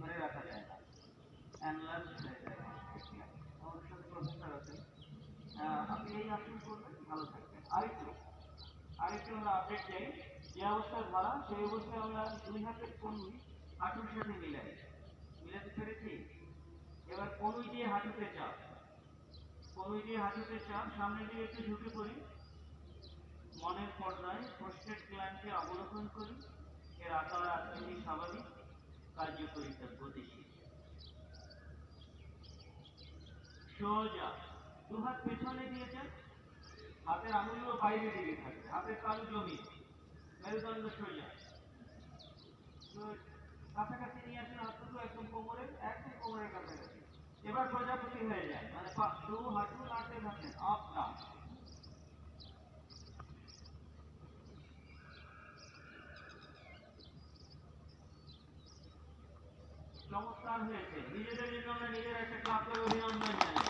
ধরে রাখা যায় না, অ্যানলার্জ হয়ে যায়। আমাদের সাথে প্রফেসর আছেন, আপনি এই আসন করবেন, ভালো থাকবেন। আরেকটু আমরা আপডেট চাই। যে অবস্থায় ধরা সেই অবস্থায় আমরা দুই হাতের কনুই হাঁটুর সাথে মিলাতে পেরেছি। এবার কনুই দিয়ে হাঁটুতে চাপ, সামনের দিকে একটু ঝুঁকে পড়ি, মনের পর্দায় প্রস্টেট গ্ল্যান্ডকে অবলোকন করি। এর আকার আকৃতি স্বাভাবিক, কার্যকরিতা গতিশীল। সোজা দুহাত পেছনে দিয়ে যান, হাতের আঙুলগুলো বাইরে দিকে থাকবে, হাতের তালু জমিয়ে, মেরুদণ্ড সোজা। কাছাকাছি নিয়ে আসেন হাতটুকু, একদম কোমরের কাছাকাছি। এবার প্রজাপতি হয়ে যায়, মানে দু হাঁটু নাড়তে থাকেন, আপ ডাউন। চমৎকার হয়েছে। নিজেদের জন্য আমরা নিজের একটা ক্লাব করে অভিনন্দন জানাই।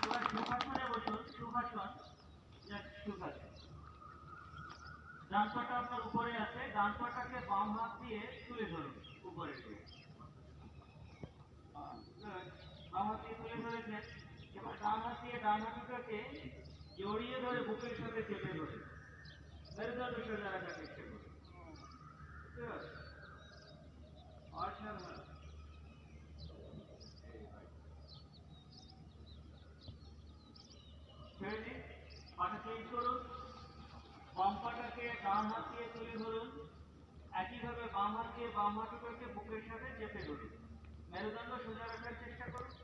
এবার সুখাসনে বসুন, সুখাসন। ডান পাটা আপনার উপরে আছে, ডান পাটাকে বাম হাত দিয়ে তুলে ধরুন উপরে, বাম হাত দিয়ে তুলে ধরেছেন। এবার ডান হাত দিয়ে ডান হাঁটুটাকে জড়িয়ে ধরে বুকের সাথে চেপে ধরে মেরুদণ্ড সোজা রাখার চেষ্টা করুন। অসাধারণ। ছেড়ে দিন, পাটা চেঞ্জ করুন। বাম পাটাকে ডান হাত দিয়ে তুলে ধরুন, একইভাবে বাম হাত দিয়ে বাম হাঁটুটাকে বুকের সাথে চেপে ধরুন, মেরুদণ্ড সোজা রাখার চেষ্টা করুন।